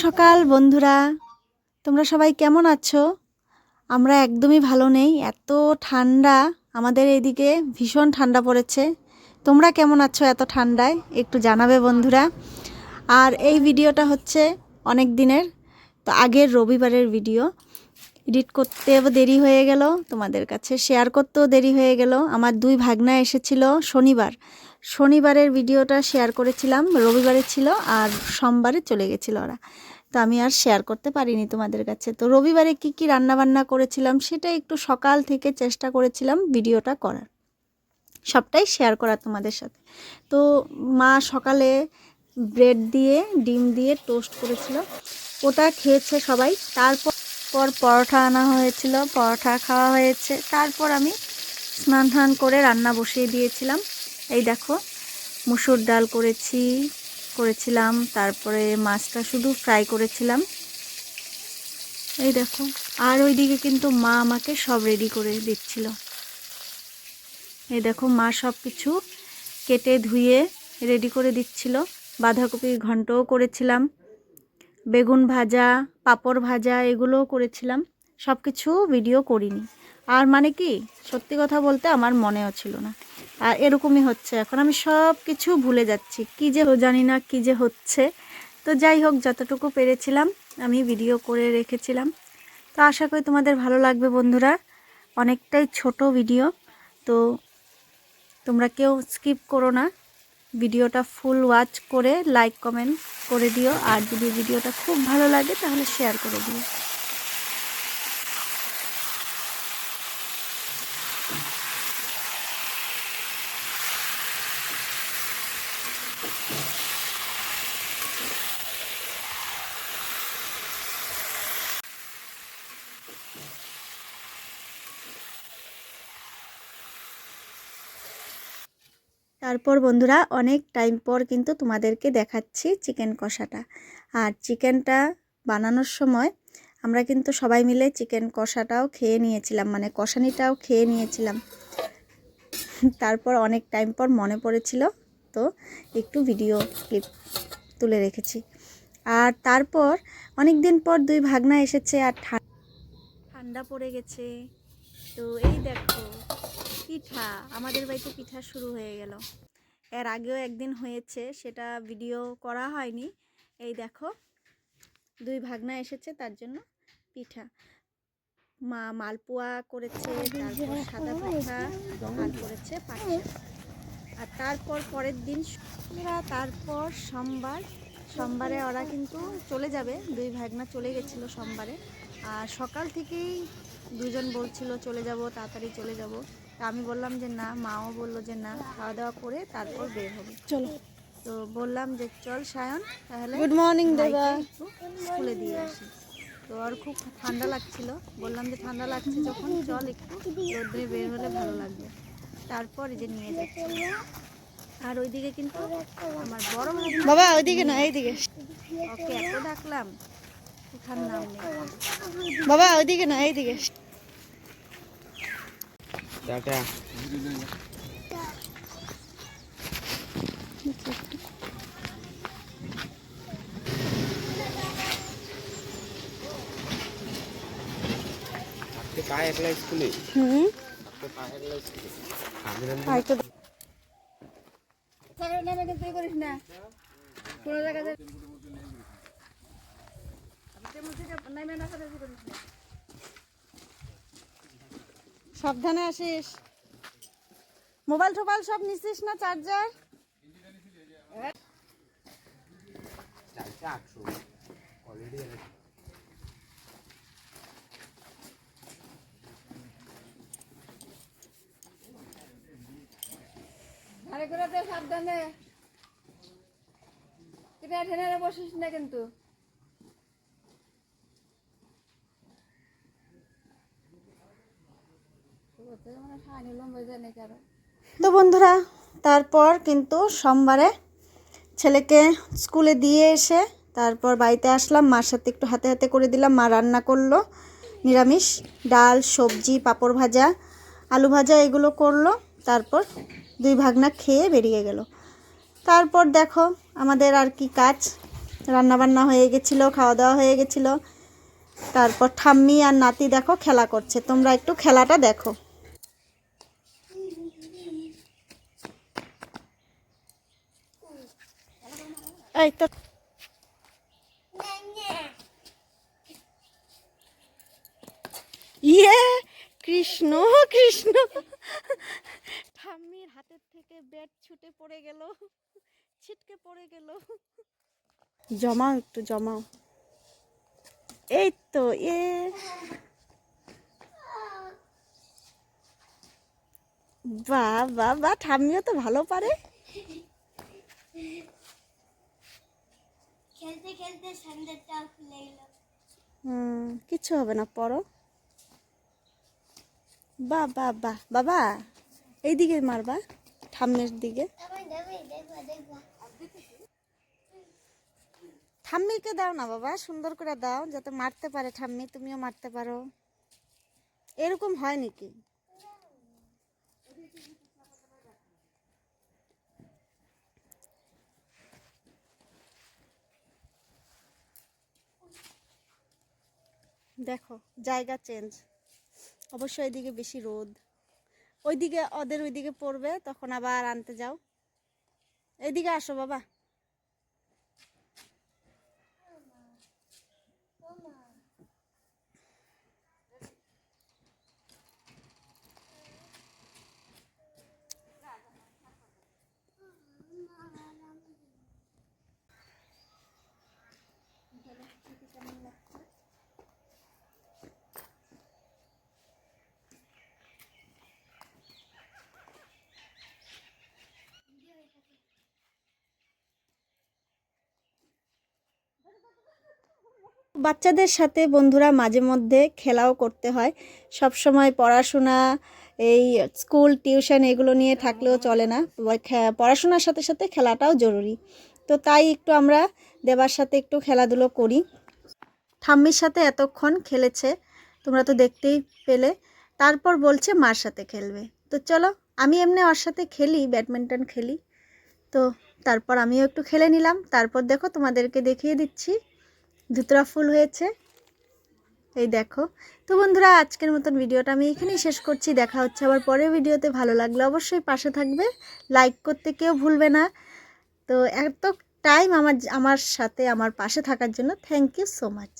সকাল বন্ধুরা, তোমরা সবাই কেমন আছো? আমরা একদমই ভালো নেই, এত ঠান্ডা। আমাদের এদিকে ভীষণ ঠান্ডা পড়েছে। তোমরা কেমন আছো এত ঠান্ডায়? একটু জানাবে বন্ধুরা। আর এই ভিডিওটা হচ্ছে অনেক দিনের, তো আগের রবিবারের ভিডিও। এডিট করতে দেরি হয়ে গেল, তোমাদের কাছে শেয়ার করতেও দেরি হয়ে গেল। আমার দুই ভাগনা এসেছিল শনিবারের ভিডিওটা শেয়ার করেছিলাম, রবিবারে ছিল আর সোমবারে চলে গেছিল ওরা, তো আমি আর শেয়ার করতে পারিনি তোমাদের কাছে। তো রবিবারে কি কি রান্নাবান্না করেছিলাম সেটা একটু সকাল থেকে চেষ্টা করেছিলাম ভিডিওটা করার, সবটাই শেয়ার করার তোমাদের সাথে। তো মা সকালে ব্রেড দিয়ে ডিম দিয়ে টোস্ট করেছিল, ওটা খেয়েছে সবাই। তারপর পরোটা আনা হয়েছিল, পরোটা খাওয়া হয়েছে। তারপর আমি স্নান করে রান্না বসিয়ে দিয়েছিলাম। এই দেখো, মুসুর ডাল করেছিলাম, তারপরে মাছটা শুধু ফ্রাই করেছিলাম। এই দেখো, আর ওইদিকে কিন্তু মা আমাকে সব রেডি করে দিচ্ছিল। এই দেখো, মা সব কিছু কেটে ধুয়ে রেডি করে দিচ্ছিল। বাঁধাকপির ঘন্টও করেছিলাম, বেগুন ভাজা, পাঁপড় ভাজা, এগুলোও করেছিলাম। সব কিছু ভিডিও করিনি। আর মানে কি, সত্যি কথা বলতে আমার মনেও ছিল না। আর এরকমই হচ্ছে, এখন আমি সব কিছু ভুলে যাচ্ছি, কি যে জানি না কি যে হচ্ছে। তো যাই হোক, যতটুকু পেরেছিলাম আমি ভিডিও করে রেখেছিলাম। তো আশা করি তোমাদের ভালো লাগবে বন্ধুরা। অনেকটাই ছোট ভিডিও, তো তোমরা কেউ স্কিপ করো না, ভিডিওটা ফুল ওয়াচ করে লাইক কমেন্ট করে দিও। আর যদি ভিডিওটা খুব ভালো লাগে তাহলে শেয়ার করে দিও। তারপর বন্ধুরা, অনেক টাইম পর কিন্তু তোমাদেরকে দেখাচ্ছি চিকেন কষাটা। আর চিকেনটা বানানোর সময় আমরা কিন্তু সবাই মিলে চিকেন কষাটাও খেয়ে নিয়েছিলাম, মানে কষানিটাও খেয়ে নিয়েছিলাম। তারপর অনেক টাইম পর মনে পড়েছিল, তো একটু ভিডিও ক্লিপ তুলে রেখেছি। আর তারপর অনেক দিন পর দুই ভাগনা এসেছে, আর ঠান্ডা পড়ে গেছে। তো এই দেখো, পিঠা, আমাদের বাড়িতে পিঠা শুরু হয়ে গেল। এর আগেও একদিন হয়েছে, সেটা ভিডিও করা হয়নি। এই দেখো, দুই ভাগনা এসেছে, তার জন্য পিঠা। মা মালপোয়া করেছে, তারপর সাদা পিঠা, আর করেছে পাটি। আর তারপর পরের দিন তারপর সোমবারে ওরা কিন্তু চলে যাবে, দুই ভাগনা চলে গেছিলো সোমবারে। আর সকাল থেকেই দুজন বলছিল চলে যাব, তাড়াতাড়ি চলে যাব। তা আমি বললাম যে না, মাও বললো যে না, খাওয়া দাওয়া করে তারপর বের হবে, চলো। তো বললাম যে চল সায়ন, তাহলে গুড মর্নিং দাদা, একটু স্কুলে দিয়ে আসি। তো আর খুব ঠান্ডা লাগছিল, বললাম যে ঠান্ডা লাগছে যখন, চল একটু রোদ্রে বের হলে ভালো লাগবে। তারপর এই যে নিয়ে যাচ্ছি। আর ওইদিকে কিন্তু আমার বড় বাবা, ওইদিকে না এইদিকে, ওকে এত ডাকলাম, উঠার নাম নেই। বাবা ওইদিকে না এইদিকে। টাটা। आपके पाए अगला स्कूल है। आपके पाए अगला स्कूल है। पाए तो सगळे नामे ते करिस ना, कोण जागा ते मुझे नामे ना करे करिस ना। সাবধানে আসিস। মোবাইল টোবাইল সব নিছিস না, চার্জার? আরে করে দে, সাবধানে। কিনা ঠেনে বসিস না কিন্তু। তো বন্ধুরা, তারপর কিন্তু সোমবারে ছেলেকে স্কুলে দিয়ে এসে তারপর বাড়িতে আসলাম, মার সাথে একটু হাতে হাতে করে দিলাম। মা রান্না করলো নিরামিষ, ডাল, সবজি, পাঁপড় ভাজা, আলু ভাজা, এগুলো করলো। তারপর দুই ভাগনা খেয়ে বেরিয়ে গেল। তারপর দেখো আমাদের আর কি কাজ, রান্নাবান্না হয়ে গেছিলো, খাওয়া দাওয়া হয়ে গেছিলো। তারপর ঠাম্মি আর নাতি দেখো খেলা করছে, তোমরা একটু খেলাটা দেখো। এই তো ইয়ে কৃষ্ণ কৃষ্ণ, ঠাম্মির হাতের থেকে ব্যাট ছুটে পড়ে গেল, ছিটকে পড়ে গেল। জমাও একটু জমাও, এই তো বাহ বাহ বাহ, ঠাম্মিও তো ভালো পারে। খেলতে খেলতে সন্ধ্যাটা খুলে গেল। কিছু হবে না, পড়ো। বাহ বাহ বাহ বাবা, এইদিকে মারবা, ঠাম্মির দিকে। ঠাম্মিকে দাও না বাবা, সুন্দর করে দাও যাতে মারতে পারে ঠাম্মি, তুমিও মারতে পারো। এরকম হয় নাকি? দেখো জায়গা চেঞ্জ, অবশ্য এদিকে বেশি রোদ, ওইদিকে ওদের ওইদিকে পড়বে, তখন আবার আনতে যাও। এদিকে আসো বাবা। বাচ্চাদের সাথে বন্ধুরা মাঝে মধ্যে খেলাও করতে হয়, সব সময় পড়াশোনা, এই স্কুল টিউশন এগুলো নিয়ে থাকলেও চলে না, পড়াশোনার সাথে সাথে খেলাটাও জরুরি। তো তাই একটু আমরা দেবার সাথে একটু খেলাধুলো করি। ঠাম্মির সাথে এতক্ষণ খেলেছে, তোমরা তো দেখতেই পেলে। তারপর বলছে মার সাথে খেলবে, তো চলো আমি এমনি ওর সাথে খেলি, ব্যাডমিন্টন খেলি। তো তারপর আমিও একটু খেলে নিলাম। তারপর দেখো তোমাদেরকে দেখিয়ে দিচ্ছি, ধুতরা ফুল হয়েছে, এই দেখো। তো বন্ধুরা আজকের মতন ভিডিওটা আমি এখানেই শেষ করছি, দেখা হচ্ছে আবার পরের ভিডিওতে। ভালো লাগলে অবশ্যই পাশে থাকবে, লাইক করতে কেউ ভুলবে না। তো এত টাইম আমার সাথে আমার পাশে থাকার জন্য থ্যাংক ইউ সো মাচ।